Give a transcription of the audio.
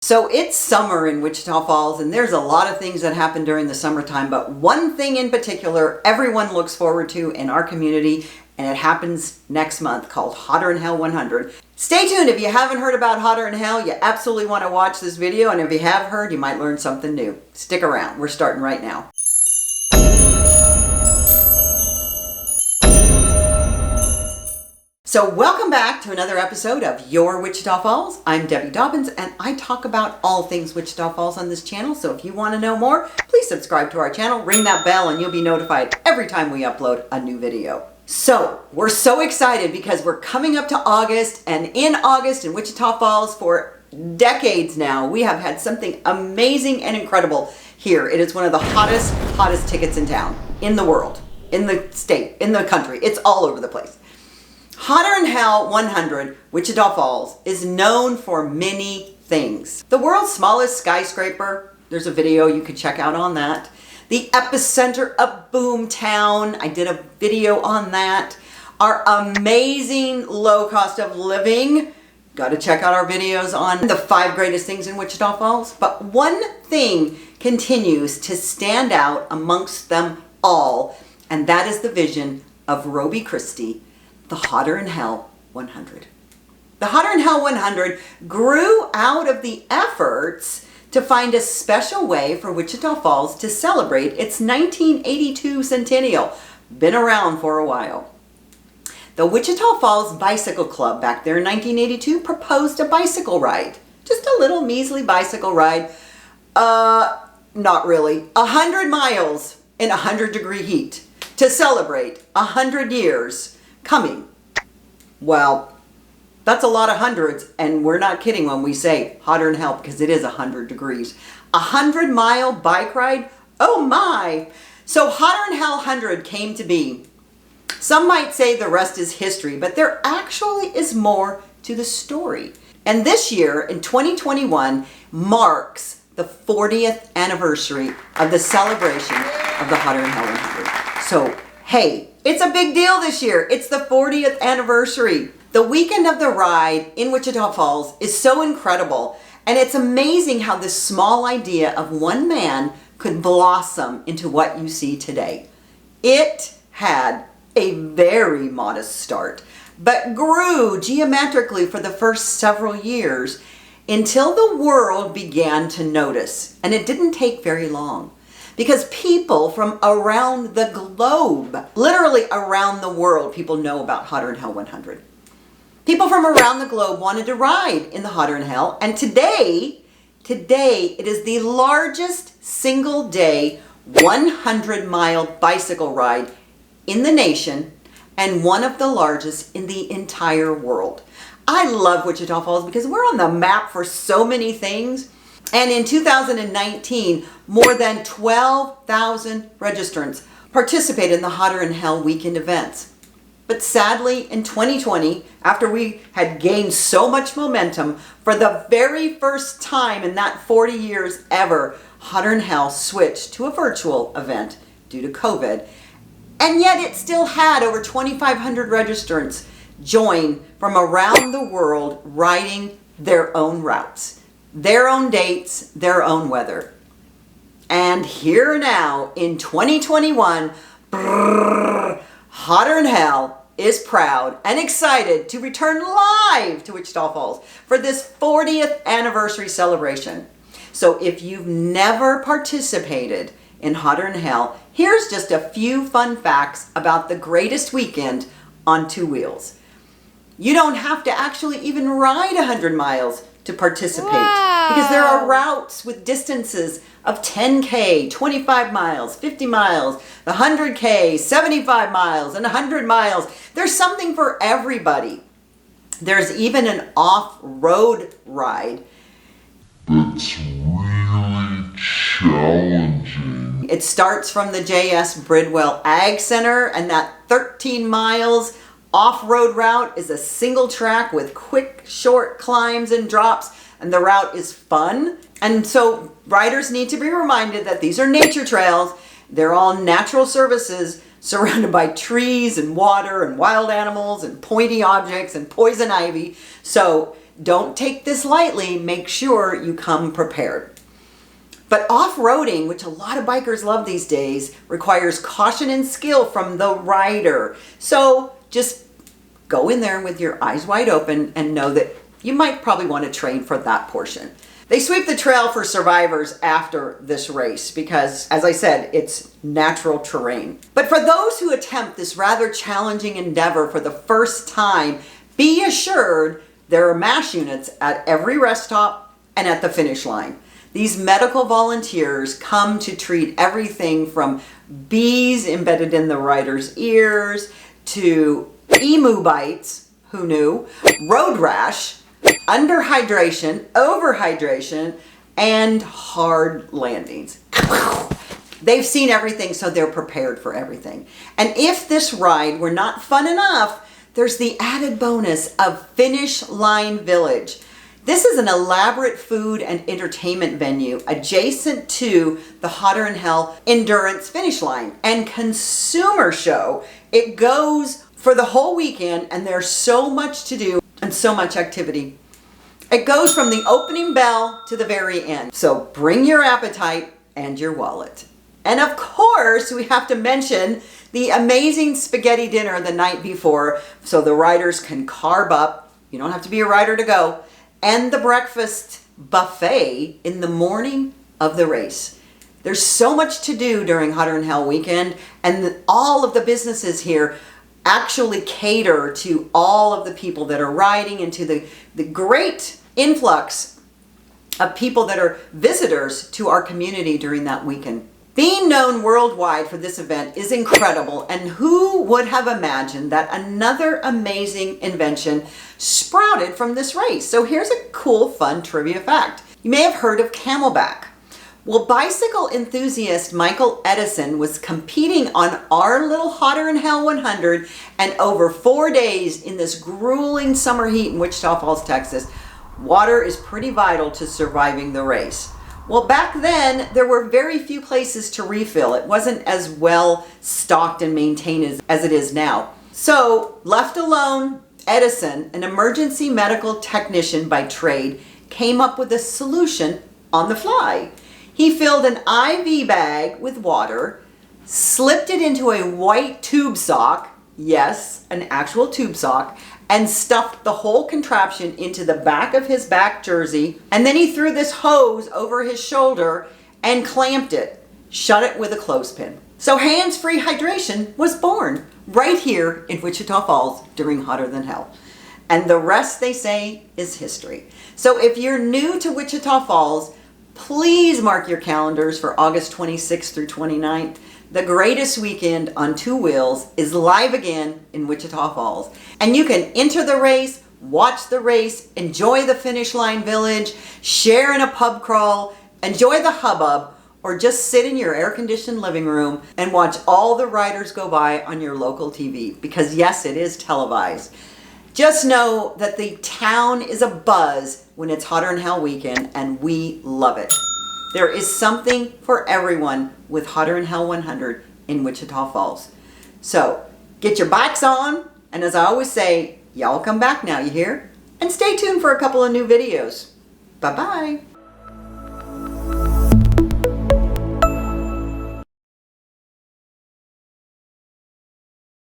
So it's summer in Wichita Falls, and there's a lot of things that happen during the summertime, but one thing in particular everyone looks forward to in our community, and it happens next month, called Hotter 'n Hell 100. Stay tuned. If you haven't heard about Hotter 'n Hell, you absolutely want to watch this video, and if you have heard, you might learn something new. Stick around. We're starting right now. So welcome back to another episode of Your Wichita Falls. I'm Debbie Dobbins, and I talk about all things Wichita Falls on this channel. So if you want to know more, please subscribe to our channel, ring that bell, and you'll be notified every time we upload a new video. So we're so excited because we're coming up to August, and in August in Wichita Falls for decades now, we have had something amazing and incredible here. It is one of the hottest tickets in town, in the world, in the state, in the country. It's all over the place. Hotter 'n Hell 100 Wichita Falls is known for many things. The world's smallest skyscraper, there's a video you could check out on that. The epicenter of Boomtown, I did a video on that. Our amazing low cost of living, got to check out our videos on the 5 greatest things in Wichita Falls. But one thing continues to stand out amongst them all, and that is the vision of Roby Christie, the Hotter 'n Hell 100. The Hotter 'n Hell 100 grew out of the efforts to find a special way for Wichita Falls to celebrate its 1982 centennial. Been around for a while. The Wichita Falls Bicycle Club back there in 1982 proposed a bicycle ride. Just a little measly bicycle ride. Not really. 100 miles in 100-degree heat to celebrate 100 years coming. Well, that's a lot of hundreds, and we're not kidding when we say Hotter 'n Hell, because it is 100 degrees. 100-mile bike ride? Oh my! So Hotter 'n Hell 100 came to be. Some might say the rest is history, but there actually is more to the story. And this year, in 2021, marks the 40th anniversary of the celebration of the Hotter 'n Hell 100. So, hey, it's a big deal this year. It's the 40th anniversary. The weekend of the ride in Wichita Falls is so incredible, and it's amazing how this small idea of one man could blossom into what you see today. It had a very modest start, but grew geometrically for the first several years until the world began to notice. And it didn't take very long, because people from around the globe, literally around the world, people know about Hotter 'n Hell 100. People from around the globe wanted to ride in the Hotter 'n Hell, and today it is the largest single day 100-mile bicycle ride in the nation, and one of the largest in the entire world. I love Wichita Falls because we're on the map for so many things. And in 2019, more than 12,000 registrants participated in the Hotter 'n Hell weekend events. But sadly, in 2020, after we had gained so much momentum, for the very first time in that 40 years ever, Hotter 'n Hell switched to a virtual event due to COVID. And yet it still had over 2,500 registrants join from around the world, riding their own routes, their own dates, their own weather. And here now in 2021, Hotter 'n Hell is proud and excited to return live to Wichita Falls for this 40th anniversary celebration. So if you've never participated in Hotter 'n Hell, here's just a few fun facts about the greatest weekend on 2 wheels. You don't have to actually even ride 100 miles to participate. Wow. Because there are routes with distances of 10K, 25 miles, 50 miles, the 100K, 75 miles, and 100 miles. There's something for everybody. There's even an off-road ride. That's really challenging. It starts from the J.S. Bridwell Ag Center, and that 13 miles off-road route is a single track with quick, short climbs and drops, and the route is fun. And so riders need to be reminded that these are nature trails. They're all natural surfaces surrounded by trees and water and wild animals and pointy objects and poison ivy. So don't take this lightly. Make sure you come prepared. But off-roading, which a lot of bikers love these days, requires caution and skill from the rider. So just go in there with your eyes wide open and know that you might probably want to train for that portion. They sweep the trail for survivors after this race because, as I said, it's natural terrain. But for those who attempt this rather challenging endeavor for the first time, be assured there are MASH units at every rest stop and at the finish line. These medical volunteers come to treat everything from bees embedded in the rider's ears to emu bites, who knew, road rash, underhydration, overhydration, and hard landings. They've seen everything, so they're prepared for everything. And if this ride were not fun enough, there's the added bonus of Finish Line Village. This is an elaborate food and entertainment venue adjacent to the Hotter Than Hell Endurance Finish Line and Consumer Show. It goes for the whole weekend, and there's so much to do and so much activity. It goes from the opening bell to the very end. So bring your appetite and your wallet. And of course, we have to mention the amazing spaghetti dinner the night before so the riders can carb up. You don't have to be a rider to go. And the breakfast buffet in the morning of the race. There's so much to do during Hotter Than Hell weekend, and all of the businesses here actually cater to all of the people that are riding and to the great influx of people that are visitors to our community during that weekend. Being known worldwide for this event is incredible, and who would have imagined that another amazing invention sprouted from this race? So here's a cool, fun trivia fact. You may have heard of Camelbak. Well, bicycle enthusiast Michael Edison was competing on our little Hotter Than Hell 100, and over 4 days in this grueling summer heat in Wichita Falls, Texas, water is pretty vital to surviving the race. Well, back then, there were very few places to refill. It wasn't as well stocked and maintained as it is now. So, left alone, Edison, an emergency medical technician by trade, came up with a solution on the fly. He filled an IV bag with water, slipped it into a white tube sock, yes, an actual tube sock, and stuffed the whole contraption into the back of his back jersey. And then he threw this hose over his shoulder and clamped it, shut it with a clothespin. So hands-free hydration was born right here in Wichita Falls during Hotter Than Hell. And the rest, they say, is history. So if you're new to Wichita Falls, please mark your calendars for August 26th through 29th. The greatest weekend on two wheels is live again in Wichita Falls. And you can enter the race, watch the race, enjoy the Finish Line Village, share in a pub crawl, enjoy the hubbub, or just sit in your air-conditioned living room and watch all the riders go by on your local TV. Because yes, it is televised. Just know that the town is abuzz when it's Hotter Than Hell weekend, and we love it. There is something for everyone with Hotter Than Hell 100 in Wichita Falls. So get your bikes on, and as I always say, y'all come back now, you hear? And stay tuned for a couple of new videos. Bye-bye.